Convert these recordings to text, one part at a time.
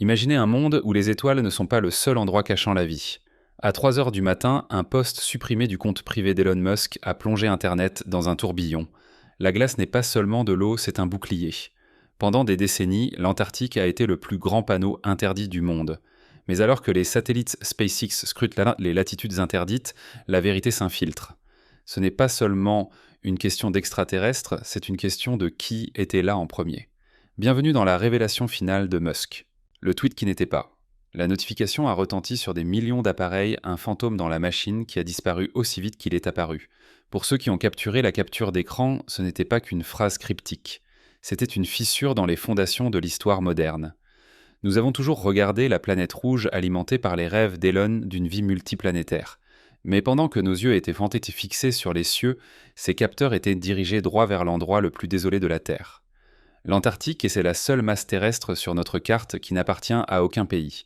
Imaginez un monde où les étoiles ne sont pas le seul endroit cachant la vie. À 3 heures du matin, un post supprimé du compte privé d'Elon Musk a plongé Internet dans un tourbillon. La glace n'est pas seulement de l'eau, c'est un bouclier. Pendant des décennies, l'Antarctique a été le plus grand panneau interdit du monde. Mais alors que les satellites SpaceX scrutent les latitudes interdites, la vérité s'infiltre. Ce n'est pas seulement une question d'extraterrestres, c'est une question de qui était là en premier. Bienvenue dans la révélation finale de Musk. Le tweet qui n'était pas. La notification a retenti sur des millions d'appareils, un fantôme dans la machine qui a disparu aussi vite qu'il est apparu. Pour ceux qui ont capturé la capture d'écran, ce n'était pas qu'une phrase cryptique. C'était une fissure dans les fondations de l'histoire moderne. Nous avons toujours regardé la planète rouge alimentée par les rêves d'Elon d'une vie multiplanétaire. Mais pendant que nos yeux étaient fixés sur les cieux, ces capteurs étaient dirigés droit vers l'endroit le plus désolé de la Terre. L'Antarctique est la seule masse terrestre sur notre carte qui n'appartient à aucun pays.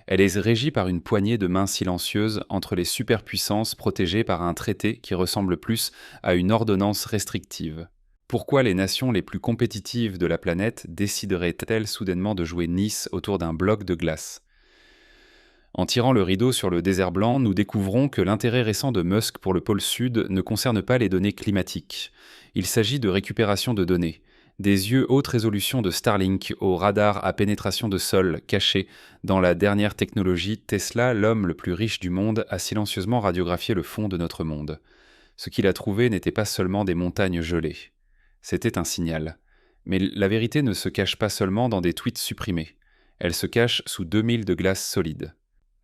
Elle est régie par une poignée de mains silencieuses entre les superpuissances protégées par un traité qui ressemble plus à une ordonnance restrictive. Pourquoi les nations les plus compétitives de la planète décideraient-elles soudainement de jouer Nice autour d'un bloc de glace ? En tirant le rideau sur le désert blanc, nous découvrons que l'intérêt récent de Musk pour le pôle Sud ne concerne pas les données climatiques. Il s'agit de récupération de données. Des yeux haute résolution de Starlink au radar à pénétration de sol cachés dans la dernière technologie, Tesla, l'homme le plus riche du monde, a silencieusement radiographié le fond de notre monde. Ce qu'il a trouvé n'était pas seulement des montagnes gelées. C'était un signal. Mais la vérité ne se cache pas seulement dans des tweets supprimés. Elle se cache sous 2000 de glace solide.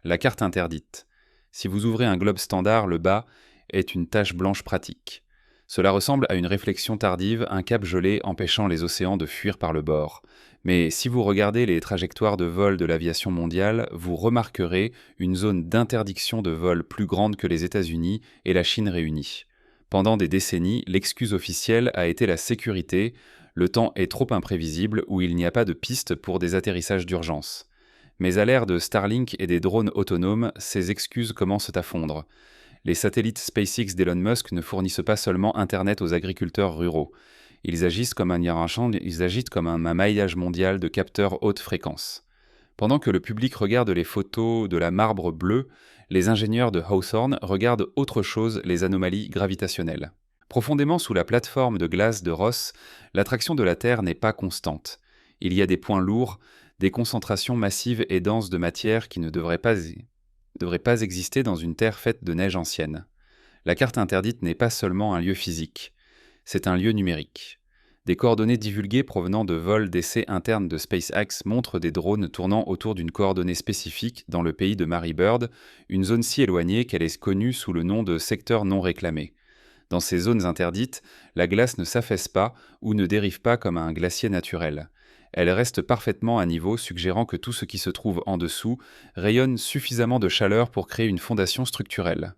La carte interdite. Si vous ouvrez un globe standard, le bas est une tache blanche pratique. Cela ressemble à une réflexion tardive, un cap gelé empêchant les océans de fuir par le bord. Mais si vous regardez les trajectoires de vol de l'aviation mondiale, vous remarquerez une zone d'interdiction de vol plus grande que les États-Unis et la Chine réunis. Pendant des décennies, l'excuse officielle a été la sécurité. Le temps est trop imprévisible ou il n'y a pas de piste pour des atterrissages d'urgence. Mais à l'ère de Starlink et des drones autonomes, ces excuses commencent à fondre. Les satellites SpaceX d'Elon Musk ne fournissent pas seulement Internet aux agriculteurs ruraux. Ils agissent comme un maillage mondial de capteurs haute fréquence. Pendant que le public regarde les photos de la marbre bleue, les ingénieurs de Hawthorne regardent autre chose, les anomalies gravitationnelles. Profondément sous la plateforme de glace de Ross, l'attraction de la Terre n'est pas constante. Il y a des points lourds, des concentrations massives et denses de matière qui ne devraient pas exister dans une Terre faite de neige ancienne. La carte interdite n'est pas seulement un lieu physique, c'est un lieu numérique. Des coordonnées divulguées provenant de vols d'essais internes de SpaceX montrent des drones tournant autour d'une coordonnée spécifique dans le pays de Mary Bird, une zone si éloignée qu'elle est connue sous le nom de secteur non réclamé. Dans ces zones interdites, la glace ne s'affaisse pas ou ne dérive pas comme un glacier naturel. Elle reste parfaitement à niveau, suggérant que tout ce qui se trouve en dessous rayonne suffisamment de chaleur pour créer une fondation structurelle.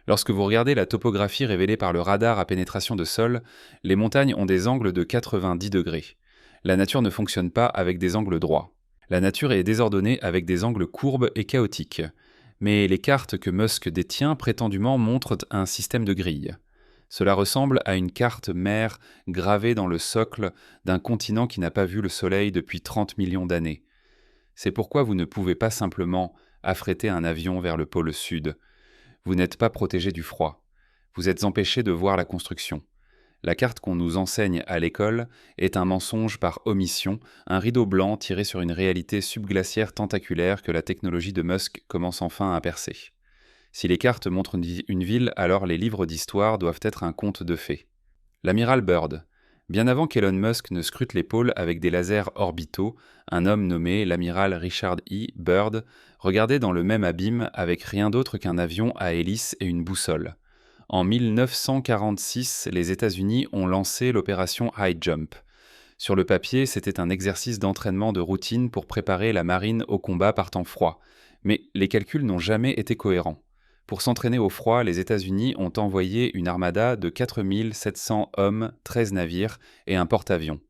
Lorsque vous regardez la topographie révélée par le radar à pénétration de sol, les montagnes ont des angles de 90 degrés. La nature ne fonctionne pas avec des angles droits. La nature est désordonnée avec des angles courbes et chaotiques. Mais les cartes que Musk détient prétendument montrent un système de grilles. Cela ressemble à une carte mère gravée dans le socle d'un continent qui n'a pas vu le soleil depuis 30 millions d'années. C'est pourquoi vous ne pouvez pas simplement affréter un avion vers le pôle sud. Vous n'êtes pas protégé du froid. Vous êtes empêché de voir la construction. La carte qu'on nous enseigne à l'école est un mensonge par omission, un rideau blanc tiré sur une réalité subglaciaire tentaculaire que la technologie de Musk commence enfin à percer. Si les cartes montrent une ville, alors les livres d'histoire doivent être un conte de fées. L'amiral Byrd. Bien avant qu'Elon Musk ne scrute les pôles avec des lasers orbitaux, un homme nommé l'amiral Richard E. Byrd regardait dans le même abîme avec rien d'autre qu'un avion à hélice et une boussole. En 1946, les États-Unis ont lancé l'opération High Jump. Sur le papier, c'était un exercice d'entraînement de routine pour préparer la marine au combat par temps froid. Mais les calculs n'ont jamais été cohérents. Pour s'entraîner au froid, les États-Unis ont envoyé une armada de 4700 hommes, 13 navires et un porte-avions.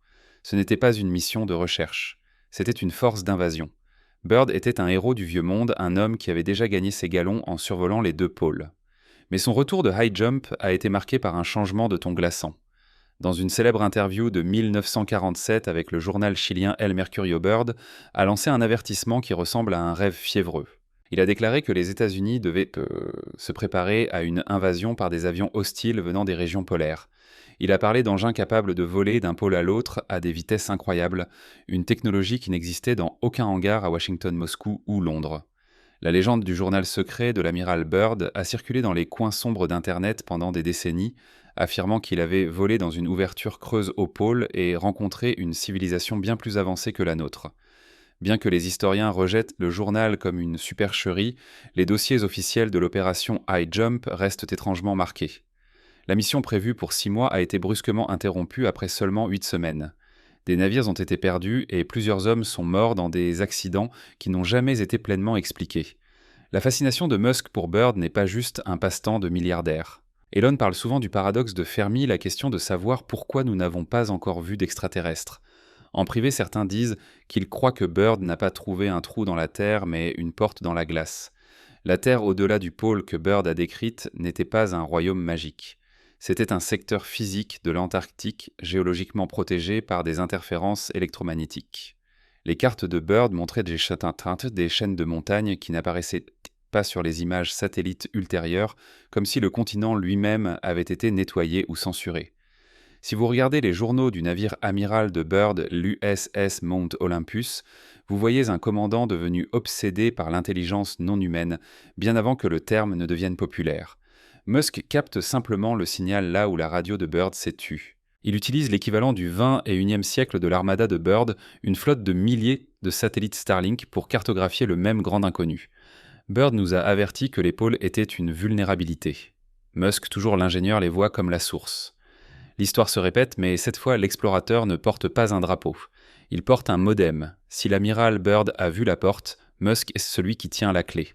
Ce n'était pas une mission de recherche, c'était une force d'invasion. Byrd était un héros du vieux monde, un homme qui avait déjà gagné ses galons en survolant les deux pôles. Mais son retour de high jump a été marqué par un changement de ton glaçant. Dans une célèbre interview de 1947 avec le journal chilien El Mercurio Bird, a lancé un avertissement qui ressemble à un rêve fiévreux. Il a déclaré que les États-Unis devaient se préparer à une invasion par des avions hostiles venant des régions polaires. Il a parlé d'engins capables de voler d'un pôle à l'autre à des vitesses incroyables, une technologie qui n'existait dans aucun hangar à Washington, Moscou ou Londres. La légende du journal secret de l'amiral Byrd a circulé dans les coins sombres d'Internet pendant des décennies, affirmant qu'il avait volé dans une ouverture creuse au pôle et rencontré une civilisation bien plus avancée que la nôtre. Bien que les historiens rejettent le journal comme une supercherie, les dossiers officiels de l'opération High Jump restent étrangement marqués. La mission prévue pour 6 mois a été brusquement interrompue après seulement 8 semaines. Des navires ont été perdus et plusieurs hommes sont morts dans des accidents qui n'ont jamais été pleinement expliqués. La fascination de Musk pour Byrd n'est pas juste un passe-temps de milliardaire. Elon parle souvent du paradoxe de Fermi, la question de savoir pourquoi nous n'avons pas encore vu d'extraterrestres. En privé, certains disent qu'ils croient que Byrd n'a pas trouvé un trou dans la Terre, mais une porte dans la glace. La Terre au-delà du pôle que Byrd a décrite n'était pas un royaume magique. C'était un secteur physique de l'Antarctique, géologiquement protégé par des interférences électromagnétiques. Les cartes de Byrd montraient des chaînes de montagnes qui n'apparaissaient pas sur les images satellites ultérieures, comme si le continent lui-même avait été nettoyé ou censuré. Si vous regardez les journaux du navire amiral de Byrd, l'USS Mount Olympus, vous voyez un commandant devenu obsédé par l'intelligence non humaine, bien avant que le terme ne devienne populaire. Musk capte simplement le signal là où la radio de Byrd s'est tue. Il utilise l'équivalent du XXIe siècle de l'armada de Byrd, une flotte de milliers de satellites Starlink pour cartographier le même grand inconnu. Byrd nous a averti que les pôles étaient une vulnérabilité. Musk, toujours l'ingénieur, les voit comme la source. L'histoire se répète, mais cette fois, l'explorateur ne porte pas un drapeau. Il porte un modem. Si l'amiral Byrd a vu la porte, Musk est celui qui tient la clé.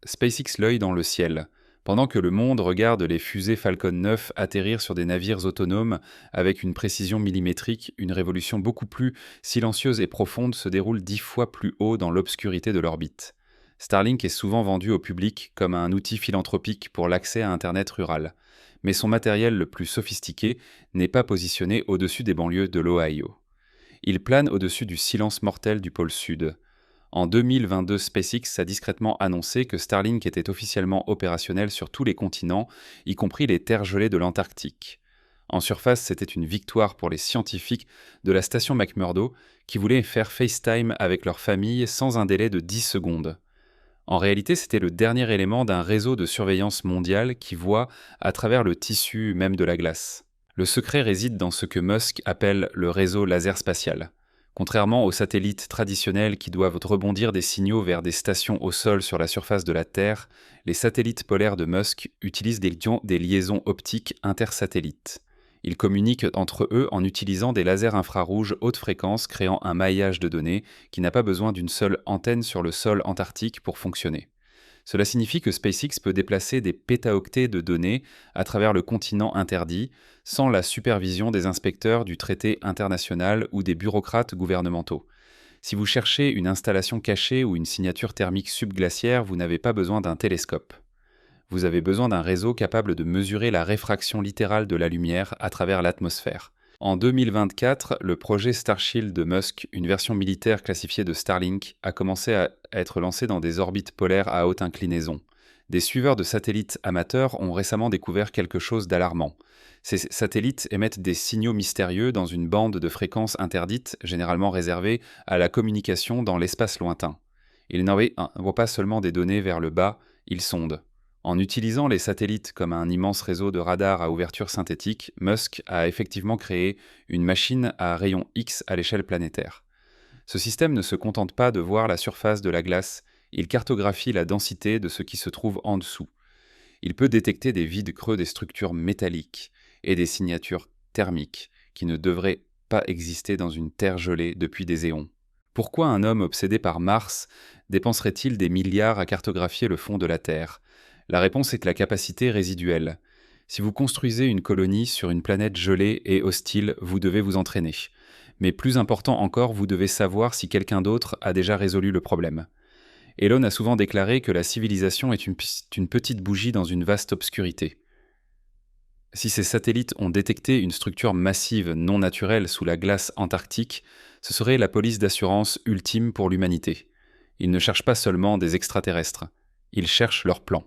SpaceX l'œil dans le ciel. Pendant que le monde regarde les fusées Falcon 9 atterrir sur des navires autonomes avec une précision millimétrique, une révolution beaucoup plus silencieuse et profonde se déroule 10 fois plus haut dans l'obscurité de l'orbite. Starlink est souvent vendu au public comme un outil philanthropique pour l'accès à Internet rural. Mais son matériel le plus sophistiqué n'est pas positionné au-dessus des banlieues de l'Ohio. Il plane au-dessus du silence mortel du pôle Sud. En 2022, SpaceX a discrètement annoncé que Starlink était officiellement opérationnel sur tous les continents, y compris les terres gelées de l'Antarctique. En surface, c'était une victoire pour les scientifiques de la station McMurdo qui voulaient faire FaceTime avec leur famille sans un délai de 10 secondes. En réalité, c'était le dernier élément d'un réseau de surveillance mondiale qui voit à travers le tissu même de la glace. Le secret réside dans ce que Musk appelle le réseau laser spatial. Contrairement aux satellites traditionnels qui doivent rebondir des signaux vers des stations au sol sur la surface de la Terre, les satellites polaires de Musk utilisent des liaisons optiques intersatellites. Ils communiquent entre eux en utilisant des lasers infrarouges haute fréquence créant un maillage de données qui n'a pas besoin d'une seule antenne sur le sol antarctique pour fonctionner. Cela signifie que SpaceX peut déplacer des pétaoctets de données à travers le continent interdit sans la supervision des inspecteurs du traité international ou des bureaucrates gouvernementaux. Si vous cherchez une installation cachée ou une signature thermique subglaciaire, vous n'avez pas besoin d'un télescope. Vous avez besoin d'un réseau capable de mesurer la réfraction littérale de la lumière à travers l'atmosphère. En 2024, le projet Starshield de Musk, une version militaire classifiée de Starlink, a commencé à être lancé dans des orbites polaires à haute inclinaison. Des suiveurs de satellites amateurs ont récemment découvert quelque chose d'alarmant. Ces satellites émettent des signaux mystérieux dans une bande de fréquences interdites, généralement réservée à la communication dans l'espace lointain. Ils n'envoient pas seulement des données vers le bas, ils sondent. En utilisant les satellites comme un immense réseau de radars à ouverture synthétique, Musk a effectivement créé une machine à rayon X à l'échelle planétaire. Ce système ne se contente pas de voir la surface de la glace, il cartographie la densité de ce qui se trouve en dessous. Il peut détecter des vides creux des structures métalliques et des signatures thermiques qui ne devraient pas exister dans une terre gelée depuis des éons. Pourquoi un homme obsédé par Mars dépenserait-il des milliards à cartographier le fond de la Terre ? La réponse est la capacité résiduelle. Si vous construisez une colonie sur une planète gelée et hostile, vous devez vous entraîner. Mais plus important encore, vous devez savoir si quelqu'un d'autre a déjà résolu le problème. Elon a souvent déclaré que la civilisation est une petite bougie dans une vaste obscurité. Si ces satellites ont détecté une structure massive non naturelle sous la glace antarctique, ce serait la police d'assurance ultime pour l'humanité. Ils ne cherchent pas seulement des extraterrestres, ils cherchent leur plan.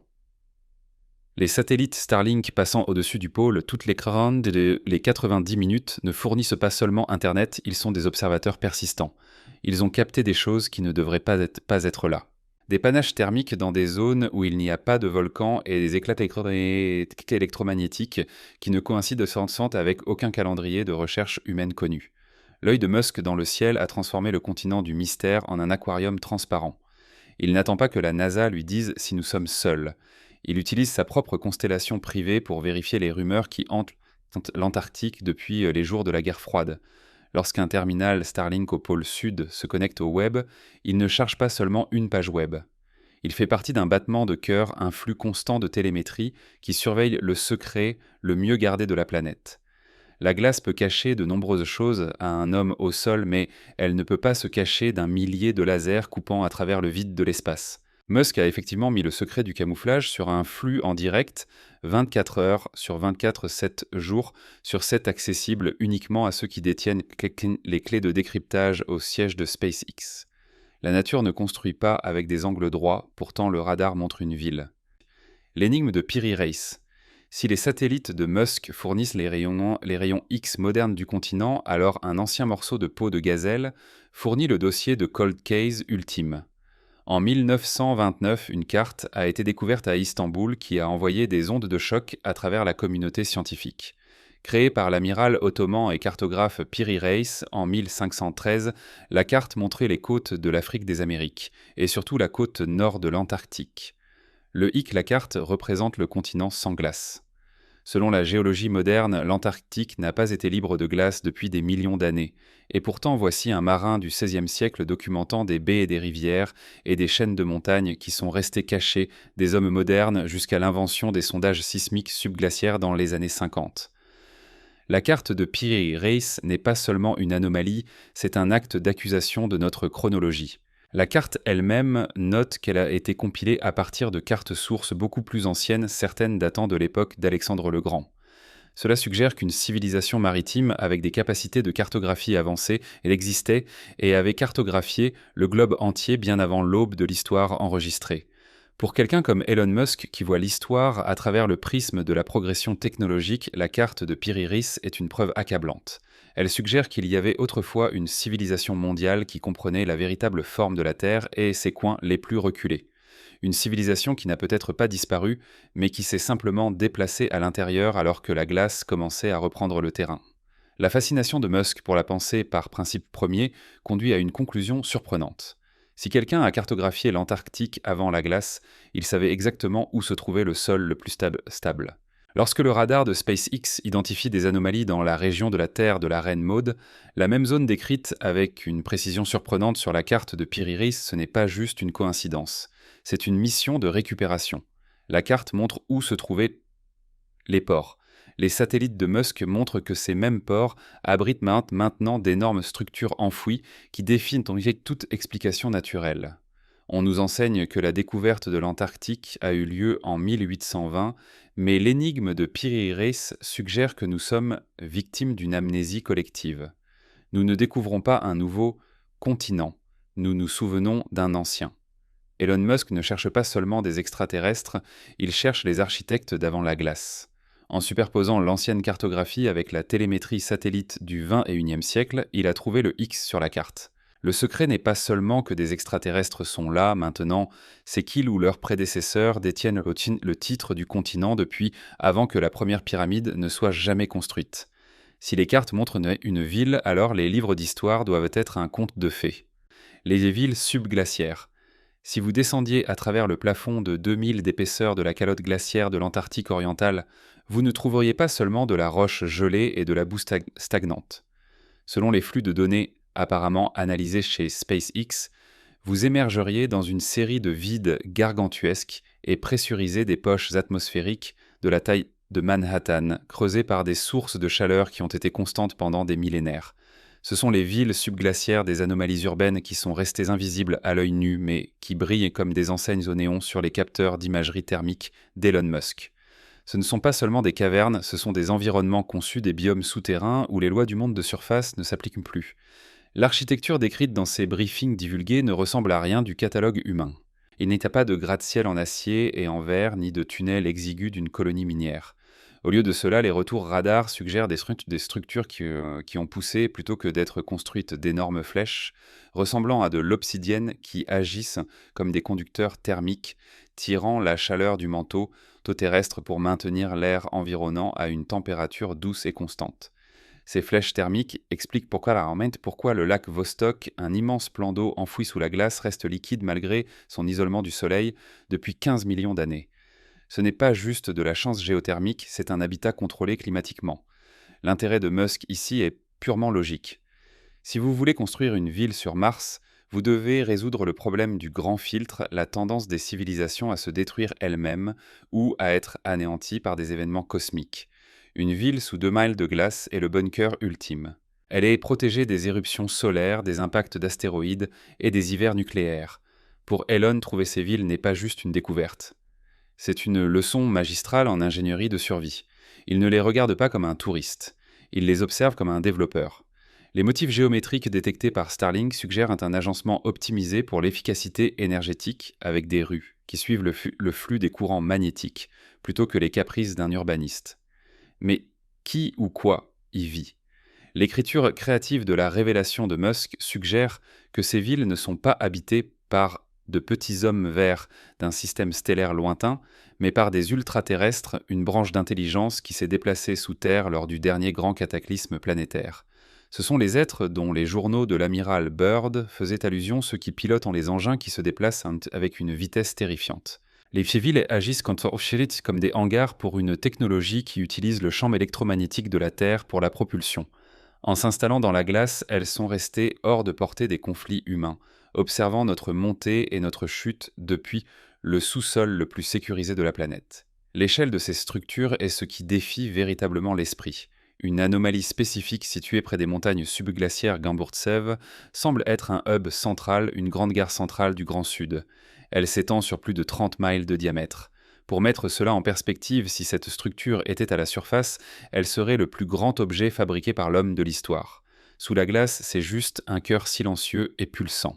Les satellites Starlink passant au-dessus du pôle toutes les 90 minutes ne fournissent pas seulement Internet, ils sont des observateurs persistants. Ils ont capté des choses qui ne devraient pas être là. Des panaches thermiques dans des zones où il n'y a pas de volcan et des éclats électromagnétiques qui ne coïncident avec aucun calendrier de recherche humaine connu. L'œil de Musk dans le ciel a transformé le continent du mystère en un aquarium transparent. Il n'attend pas que la NASA lui dise si nous sommes seuls. Il utilise sa propre constellation privée pour vérifier les rumeurs qui hantent l'Antarctique depuis les jours de la guerre froide. Lorsqu'un terminal Starlink au pôle sud se connecte au web, il ne charge pas seulement une page web. Il fait partie d'un battement de cœur, un flux constant de télémétrie qui surveille le secret le mieux gardé de la planète. La glace peut cacher de nombreuses choses à un homme au sol, mais elle ne peut pas se cacher d'un millier de lasers coupant à travers le vide de l'espace. Musk a effectivement mis le secret du camouflage sur un flux en direct, 24 heures sur 24, 7 jours sur 7, accessible uniquement à ceux qui détiennent les clés de décryptage au siège de SpaceX. La nature ne construit pas avec des angles droits, pourtant le radar montre une ville. L'énigme de Piri Reis. Si les satellites de Musk fournissent les rayons X modernes du continent, alors un ancien morceau de peau de gazelle fournit le dossier de Cold Case ultime. En 1929, une carte a été découverte à Istanbul qui a envoyé des ondes de choc à travers la communauté scientifique. Créée par l'amiral ottoman et cartographe Piri Reis en 1513, la carte montrait les côtes de l'Afrique des Amériques, et surtout la côte nord de l'Antarctique. Le hic la carte représente le continent sans glace. Selon la géologie moderne, l'Antarctique n'a pas été libre de glace depuis des millions d'années. Et pourtant, voici un marin du XVIe siècle documentant des baies et des rivières et des chaînes de montagnes qui sont restées cachées des hommes modernes jusqu'à l'invention des sondages sismiques subglaciaires dans les années 50. La carte de Piri Reis n'est pas seulement une anomalie, c'est un acte d'accusation de notre chronologie. La carte elle-même note qu'elle a été compilée à partir de cartes sources beaucoup plus anciennes, certaines datant de l'époque d'Alexandre le Grand. Cela suggère qu'une civilisation maritime avec des capacités de cartographie avancées existait et avait cartographié le globe entier bien avant l'aube de l'histoire enregistrée. Pour quelqu'un comme Elon Musk qui voit l'histoire à travers le prisme de la progression technologique, la carte de Piri Reis est une preuve accablante. Elle suggère qu'il y avait autrefois une civilisation mondiale qui comprenait la véritable forme de la Terre et ses coins les plus reculés. Une civilisation qui n'a peut-être pas disparu, mais qui s'est simplement déplacée à l'intérieur alors que la glace commençait à reprendre le terrain. La fascination de Musk pour la pensée par principe premier conduit à une conclusion surprenante. Si quelqu'un a cartographié l'Antarctique avant la glace, il savait exactement où se trouvait le sol le plus stable. Lorsque le radar de SpaceX identifie des anomalies dans la région de la Terre de la Reine Maud, la même zone décrite avec une précision surprenante sur la carte de Piri Reis, ce n'est pas juste une coïncidence. C'est une mission de récupération. La carte montre où se trouvaient les ports. Les satellites de Musk montrent que ces mêmes ports abritent maintenant d'énormes structures enfouies qui défient toute explication naturelle. On nous enseigne que la découverte de l'Antarctique a eu lieu en 1820, mais l'énigme de Piri Reis suggère que nous sommes victimes d'une amnésie collective. Nous ne découvrons pas un nouveau continent, nous nous souvenons d'un ancien. Elon Musk ne cherche pas seulement des extraterrestres, il cherche les architectes d'avant la glace. En superposant l'ancienne cartographie avec la télémétrie satellite du XXIe siècle, il a trouvé le X sur la carte. Le secret n'est pas seulement que des extraterrestres sont là, maintenant, c'est qu'ils ou leurs prédécesseurs détiennent le titre du continent depuis avant que la première pyramide ne soit jamais construite. Si les cartes montrent une ville, alors les livres d'histoire doivent être un conte de fées. Les villes subglaciaires. Si vous descendiez à travers le plafond de 2000 d'épaisseur de la calotte glaciaire de l'Antarctique orientale, vous ne trouveriez pas seulement de la roche gelée et de la boue stagnante. Selon les flux de données apparemment analysés chez SpaceX, vous émergeriez dans une série de vides gargantuesques et pressurisés des poches atmosphériques de la taille de Manhattan, creusées par des sources de chaleur qui ont été constantes pendant des millénaires. Ce sont les villes subglaciaires des anomalies urbaines qui sont restées invisibles à l'œil nu, mais qui brillent comme des enseignes au néon sur les capteurs d'imagerie thermique d'Elon Musk. Ce ne sont pas seulement des cavernes, ce sont des environnements conçus, des biomes souterrains où les lois du monde de surface ne s'appliquent plus. L'architecture décrite dans ces briefings divulgués ne ressemble à rien du catalogue humain. Il n'y a pas de gratte-ciel en acier et en verre, ni de tunnel exigu d'une colonie minière. Au lieu de cela, les retours radars suggèrent des structures qui ont poussé plutôt que d'être construites d'énormes flèches, ressemblant à de l'obsidienne qui agissent comme des conducteurs thermiques, tirant la chaleur du manteau terrestre pour maintenir l'air environnant à une température douce et constante. Ces flèches thermiques expliquent pourquoi le lac Vostok, un immense plan d'eau enfoui sous la glace, reste liquide malgré son isolement du Soleil depuis 15 millions d'années. Ce n'est pas juste de la chance géothermique, c'est un habitat contrôlé climatiquement. L'intérêt de Musk ici est purement logique. Si vous voulez construire une ville sur Mars, vous devez résoudre le problème du grand filtre, la tendance des civilisations à se détruire elles-mêmes ou à être anéanties par des événements cosmiques. Une ville sous 2 miles de glace est le bunker ultime. Elle est protégée des éruptions solaires, des impacts d'astéroïdes et des hivers nucléaires. Pour Elon, trouver ces villes n'est pas juste une découverte. C'est une leçon magistrale en ingénierie de survie. Il ne les regarde pas comme un touriste. Il les observe comme un développeur. Les motifs géométriques détectés par Starlink suggèrent un agencement optimisé pour l'efficacité énergétique avec des rues qui suivent le flux des courants magnétiques plutôt que les caprices d'un urbaniste. Mais qui ou quoi y vit ? L'écriture créative de la révélation de Musk suggère que ces villes ne sont pas habitées par de petits hommes verts d'un système stellaire lointain, mais par des ultraterrestres, une branche d'intelligence qui s'est déplacée sous Terre lors du dernier grand cataclysme planétaire. Ce sont les êtres dont les journaux de l'amiral Byrd faisaient allusion, ceux qui pilotent les engins qui se déplacent avec une vitesse terrifiante. Les villes agissent comme des hangars pour une technologie qui utilise le champ électromagnétique de la Terre pour la propulsion. En s'installant dans la glace, elles sont restées hors de portée des conflits humains, observant notre montée et notre chute depuis le sous-sol le plus sécurisé de la planète. L'échelle de ces structures est ce qui défie véritablement l'esprit. Une anomalie spécifique située près des montagnes subglaciaires Gamburtsev semble être un hub central, une grande gare centrale du Grand Sud. Elle s'étend sur plus de 30 miles de diamètre. Pour mettre cela en perspective, si cette structure était à la surface, elle serait le plus grand objet fabriqué par l'homme de l'histoire. Sous la glace, c'est juste un cœur silencieux et pulsant.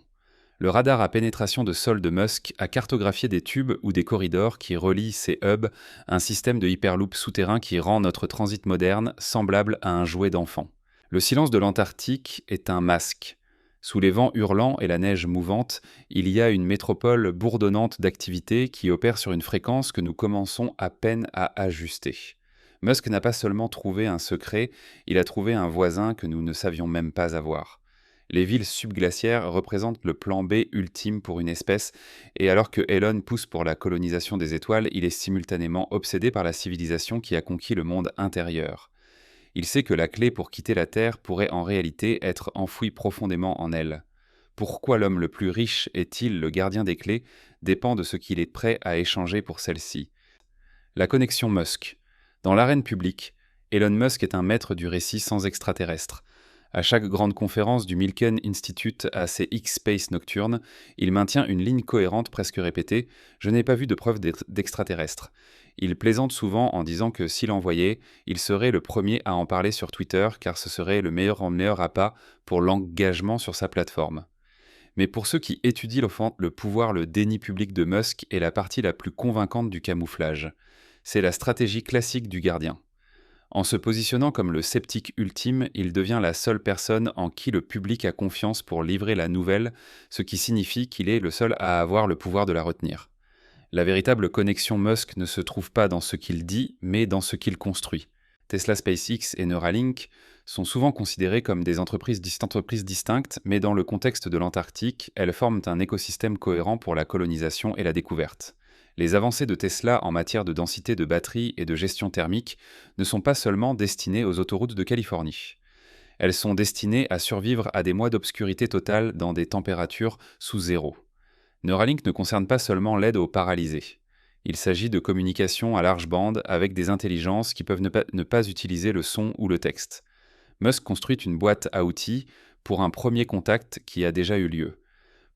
Le radar à pénétration de sol de Musk a cartographié des tubes ou des corridors qui relient ces hubs, un système de hyperloop souterrain qui rend notre transit moderne semblable à un jouet d'enfant. Le silence de l'Antarctique est un masque. Sous les vents hurlants et la neige mouvante, il y a une métropole bourdonnante d'activités qui opère sur une fréquence que nous commençons à peine à ajuster. Musk n'a pas seulement trouvé un secret, il a trouvé un voisin que nous ne savions même pas avoir. Les villes subglaciaires représentent le plan B ultime pour une espèce, et alors que Elon pousse pour la colonisation des étoiles, il est simultanément obsédé par la civilisation qui a conquis le monde intérieur. Il sait que la clé pour quitter la Terre pourrait en réalité être enfouie profondément en elle. Pourquoi l'homme le plus riche est-il le gardien des clés dépend de ce qu'il est prêt à échanger pour celle-ci. La connexion Musk. Dans l'arène publique, Elon Musk est un maître du récit sans extraterrestres. À chaque grande conférence du Milken Institute à ses X-Space nocturnes, il maintient une ligne cohérente presque répétée « Je n'ai pas vu de preuve d'extraterrestres ». Il plaisante souvent en disant que s'il en voyait, il serait le premier à en parler sur Twitter car ce serait le meilleur appât pour l'engagement sur sa plateforme. Mais pour ceux qui étudient le pouvoir, le déni public de Musk est la partie la plus convaincante du camouflage. C'est la stratégie classique du gardien. En se positionnant comme le sceptique ultime, il devient la seule personne en qui le public a confiance pour livrer la nouvelle, ce qui signifie qu'il est le seul à avoir le pouvoir de la retenir. La véritable connexion Musk ne se trouve pas dans ce qu'il dit, mais dans ce qu'il construit. Tesla, SpaceX et Neuralink sont souvent considérées comme des entreprises distinctes, mais dans le contexte de l'Antarctique, elles forment un écosystème cohérent pour la colonisation et la découverte. Les avancées de Tesla en matière de densité de batterie et de gestion thermique ne sont pas seulement destinées aux autoroutes de Californie. Elles sont destinées à survivre à des mois d'obscurité totale dans des températures sous zéro. Neuralink ne concerne pas seulement l'aide aux paralysés. Il s'agit de communication à large bande avec des intelligences qui peuvent ne pas utiliser le son ou le texte. Musk construit une boîte à outils pour un premier contact qui a déjà eu lieu.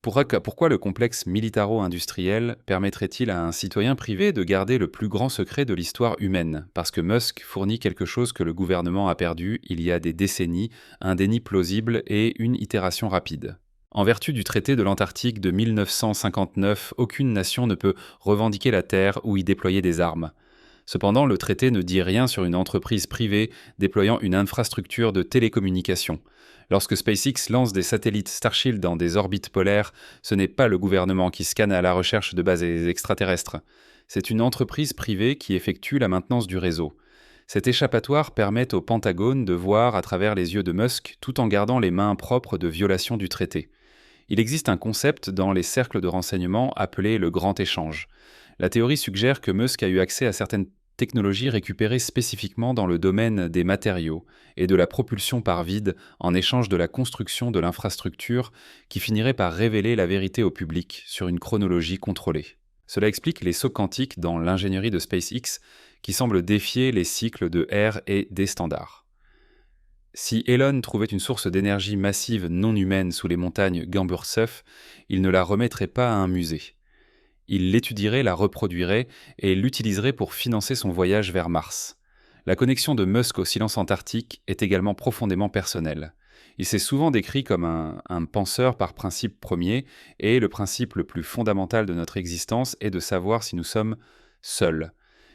Pourquoi le complexe militaro-industriel permettrait-il à un citoyen privé de garder le plus grand secret de l'histoire humaine? Parce que Musk fournit quelque chose que le gouvernement a perdu il y a des décennies, un déni plausible et une itération rapide. En vertu du traité de l'Antarctique de 1959, aucune nation ne peut revendiquer la Terre ou y déployer des armes. Cependant, le traité ne dit rien sur une entreprise privée déployant une infrastructure de télécommunication. Lorsque SpaceX lance des satellites Starship dans des orbites polaires, ce n'est pas le gouvernement qui scanne à la recherche de bases extraterrestres. C'est une entreprise privée qui effectue la maintenance du réseau. Cet échappatoire permet au Pentagone de voir à travers les yeux de Musk tout en gardant les mains propres de violation du traité. Il existe un concept dans les cercles de renseignement appelé le grand échange. La théorie suggère que Musk a eu accès à certaines technologies récupérées spécifiquement dans le domaine des matériaux et de la propulsion par vide en échange de la construction de l'infrastructure qui finirait par révéler la vérité au public sur une chronologie contrôlée. Cela explique les sauts quantiques dans l'ingénierie de SpaceX qui semblent défier les cycles de R et D standards. Si Elon trouvait une source d'énergie massive non humaine sous les montagnes Gamburtseuf, il ne la remettrait pas à un musée. Il l'étudierait, la reproduirait et l'utiliserait pour financer son voyage vers Mars. La connexion de Musk au silence antarctique est également profondément personnelle. Il s'est souvent décrit comme un penseur par principe premier, et le principe le plus fondamental de notre existence est de savoir si nous sommes seuls.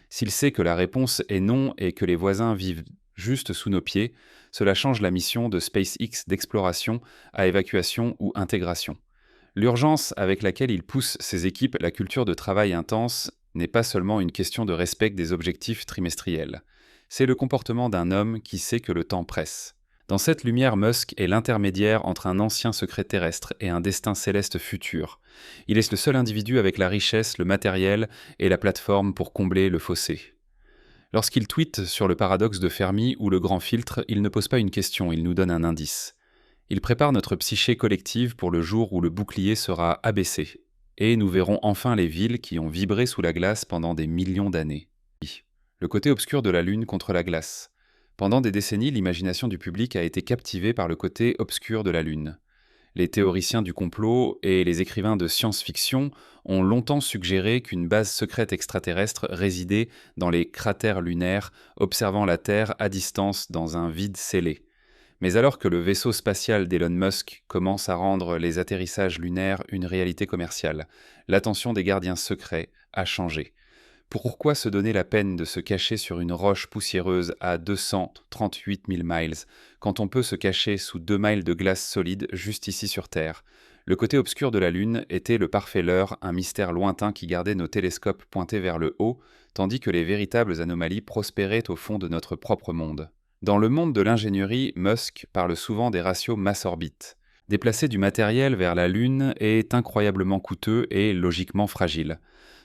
S'il sait que la réponse est non et que les voisins vivent juste sous nos pieds, cela change la mission de SpaceX d'exploration à évacuation ou intégration. L'urgence avec laquelle il pousse ses équipes, la culture de travail intense, n'est pas seulement une question de respect des objectifs trimestriels. C'est le comportement d'un homme qui sait que le temps presse. Dans cette lumière, Musk est l'intermédiaire entre un ancien secret terrestre et un destin céleste futur. Il est le seul individu avec la richesse, le matériel et la plateforme pour combler le fossé. Lorsqu'il tweete sur le paradoxe de Fermi ou le grand filtre, il ne pose pas une question, il nous donne un indice. Il prépare notre psyché collective pour le jour où le bouclier sera abaissé, et nous verrons enfin les villes qui ont vibré sous la glace pendant des millions d'années. Le côté obscur de la Lune contre la glace. Pendant des décennies, l'imagination du public a été captivée par le côté obscur de la Lune. Les théoriciens du complot et les écrivains de science-fiction ont longtemps suggéré qu'une base secrète extraterrestre résidait dans les cratères lunaires, observant la Terre à distance dans un vide scellé. Mais alors que le vaisseau spatial d'Elon Musk commence à rendre les atterrissages lunaires une réalité commerciale, l'attention des gardiens secrets a changé. Pourquoi se donner la peine de se cacher sur une roche poussiéreuse à 238 000 miles, quand on peut se cacher sous 2 miles de glace solide juste ici sur Terre? Le côté obscur de la Lune était le parfait leurre, un mystère lointain qui gardait nos télescopes pointés vers le haut, tandis que les véritables anomalies prospéraient au fond de notre propre monde. Dans le monde de l'ingénierie, Musk parle souvent des ratios masse-orbite. Déplacer du matériel vers la Lune est incroyablement coûteux et logiquement fragile.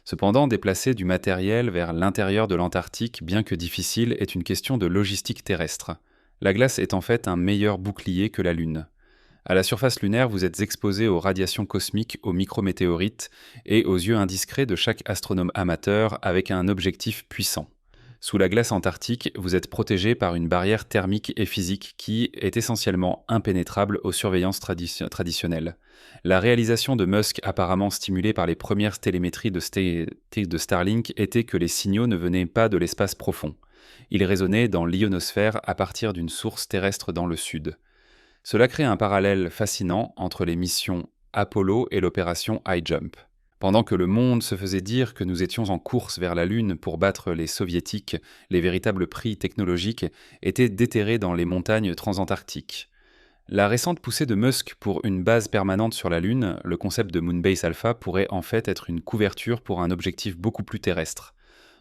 Cependant, déplacer du matériel vers l'intérieur de l'Antarctique, bien que difficile, est une question de logistique terrestre. La glace est en fait un meilleur bouclier que la Lune. À la surface lunaire, vous êtes exposé aux radiations cosmiques, aux micrométéorites et aux yeux indiscrets de chaque astronome amateur avec un objectif puissant. Sous la glace antarctique, vous êtes protégé par une barrière thermique et physique qui est essentiellement impénétrable aux surveillances traditionnelles. La réalisation de Musk, apparemment stimulée par les premières télémétries de Starlink, était que les signaux ne venaient pas de l'espace profond. Ils résonnaient dans l'ionosphère à partir d'une source terrestre dans le sud. Cela crée un parallèle fascinant entre les missions Apollo et l'opération iJump. Pendant que le monde se faisait dire que nous étions en course vers la Lune pour battre les soviétiques, les véritables prix technologiques étaient déterrés dans les montagnes transantarctiques. La récente poussée de Musk pour une base permanente sur la Lune, le concept de Moonbase Alpha, pourrait en fait être une couverture pour un objectif beaucoup plus terrestre.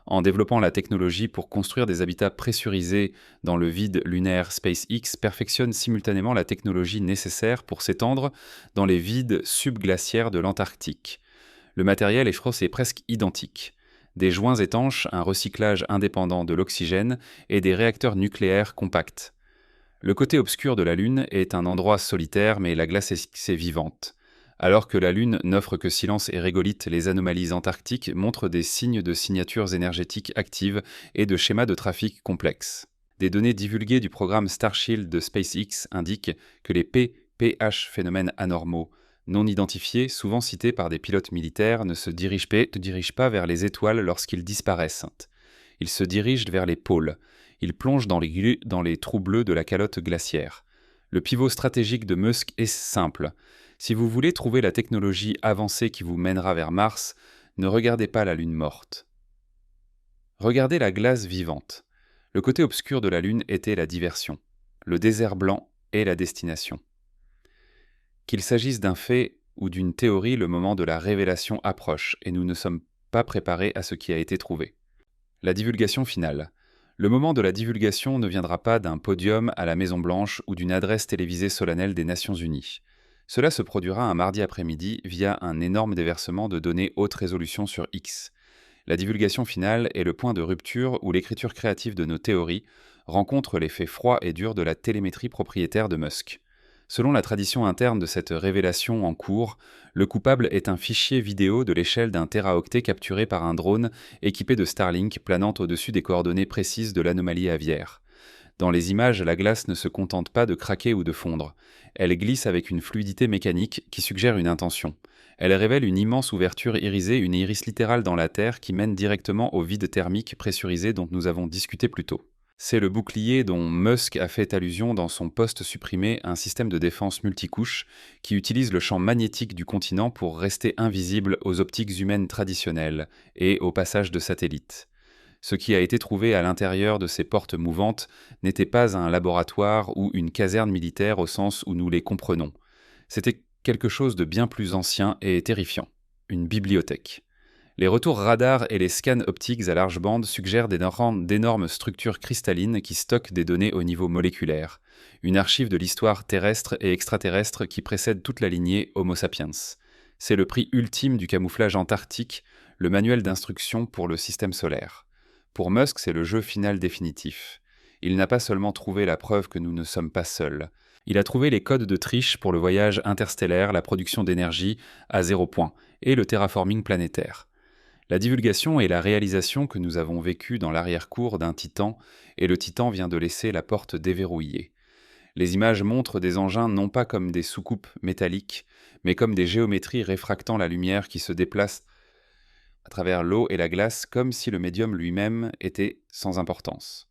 En développant la technologie pour construire des habitats pressurisés dans le vide lunaire, SpaceX perfectionne simultanément la technologie nécessaire pour s'étendre dans les vides subglaciaires de l'Antarctique. Le matériel est presque identique. Des joints étanches, un recyclage indépendant de l'oxygène et des réacteurs nucléaires compacts. Le côté obscur de la Lune est un endroit solitaire, mais la glace est vivante. Alors que la Lune n'offre que silence et régolithe, les anomalies antarctiques montrent des signes de signatures énergétiques actives et de schémas de trafic complexes. Des données divulguées du programme Starshield de SpaceX indiquent que les pH phénomènes anormaux non identifiés, souvent cités par des pilotes militaires, ne se dirigent pas vers les étoiles lorsqu'ils disparaissent. Ils se dirigent vers les pôles. Ils plongent dans les trous bleus de la calotte glaciaire. Le pivot stratégique de Musk est simple. Si vous voulez trouver la technologie avancée qui vous mènera vers Mars, ne regardez pas la Lune morte. Regardez la glace vivante. Le côté obscur de la Lune était la diversion. Le désert blanc est la destination. Qu'il s'agisse d'un fait ou d'une théorie, le moment de la révélation approche et nous ne sommes pas préparés à ce qui a été trouvé. La divulgation finale. Le moment de la divulgation ne viendra pas d'un podium à la Maison-Blanche ou d'une adresse télévisée solennelle des Nations Unies. Cela se produira un mardi après-midi via un énorme déversement de données haute résolution sur X. La divulgation finale est le point de rupture où l'écriture créative de nos théories rencontre les faits froids et durs de la télémétrie propriétaire de Musk. Selon la tradition interne de cette révélation en cours, le coupable est un fichier vidéo de l'échelle d'un téraoctet capturé par un drone équipé de Starlink planant au-dessus des coordonnées précises de l'anomalie aviaire. Dans les images, la glace ne se contente pas de craquer ou de fondre. Elle glisse avec une fluidité mécanique qui suggère une intention. Elle révèle une immense ouverture irisée, une iris littérale dans la Terre qui mène directement au vide thermique pressurisé dont nous avons discuté plus tôt. C'est le bouclier dont Musk a fait allusion dans son post supprimé, un système de défense multicouche qui utilise le champ magnétique du continent pour rester invisible aux optiques humaines traditionnelles et au passage de satellites. Ce qui a été trouvé à l'intérieur de ces portes mouvantes n'était pas un laboratoire ou une caserne militaire au sens où nous les comprenons. C'était quelque chose de bien plus ancien et terrifiant, une bibliothèque. Les retours radars et les scans optiques à large bande suggèrent d'énormes structures cristallines qui stockent des données au niveau moléculaire, une archive de l'histoire terrestre et extraterrestre qui précède toute la lignée Homo sapiens. C'est le prix ultime du camouflage antarctique, le manuel d'instruction pour le système solaire. Pour Musk, c'est le jeu final définitif. Il n'a pas seulement trouvé la preuve que nous ne sommes pas seuls. Il a trouvé les codes de triche pour le voyage interstellaire, la production d'énergie à 0 point et le terraforming planétaire. La divulgation et la réalisation que nous avons vécues dans l'arrière-cour d'un titan, et le titan vient de laisser la porte déverrouillée. Les images montrent des engins non pas comme des soucoupes métalliques, mais comme des géométries réfractant la lumière qui se déplacent à travers l'eau et la glace comme si le médium lui-même était sans importance.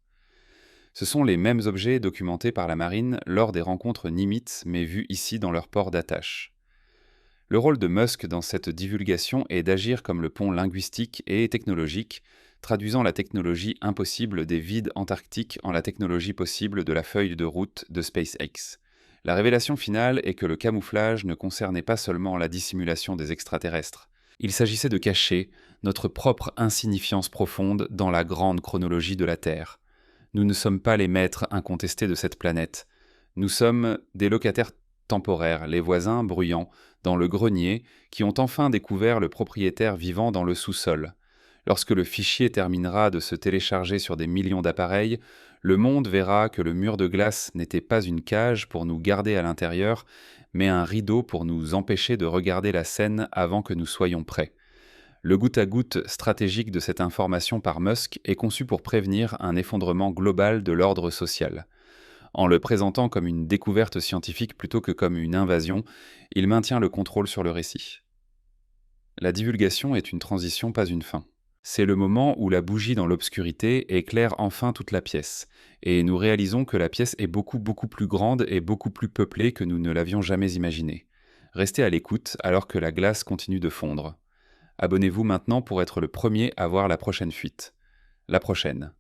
Ce sont les mêmes objets documentés par la marine lors des rencontres Nimitz, mais vus ici dans leur port d'attache. Le rôle de Musk dans cette divulgation est d'agir comme le pont linguistique et technologique, traduisant la technologie impossible des vides antarctiques en la technologie possible de la feuille de route de SpaceX. La révélation finale est que le camouflage ne concernait pas seulement la dissimulation des extraterrestres. Il s'agissait de cacher notre propre insignifiance profonde dans la grande chronologie de la Terre. Nous ne sommes pas les maîtres incontestés de cette planète. Nous sommes des locataires temporaires, les voisins bruyants, dans le grenier, qui ont enfin découvert le propriétaire vivant dans le sous-sol. Lorsque le fichier terminera de se télécharger sur des millions d'appareils, le monde verra que le mur de glace n'était pas une cage pour nous garder à l'intérieur, mais un rideau pour nous empêcher de regarder la scène avant que nous soyons prêts. Le goutte-à-goutte stratégique de cette information par Musk est conçu pour prévenir un effondrement global de l'ordre social. En le présentant comme une découverte scientifique plutôt que comme une invasion, il maintient le contrôle sur le récit. La divulgation est une transition, pas une fin. C'est le moment où la bougie dans l'obscurité éclaire enfin toute la pièce, et nous réalisons que la pièce est beaucoup plus grande et beaucoup plus peuplée que nous ne l'avions jamais imaginé. Restez à l'écoute alors que la glace continue de fondre. Abonnez-vous maintenant pour être le premier à voir la prochaine fuite. La prochaine.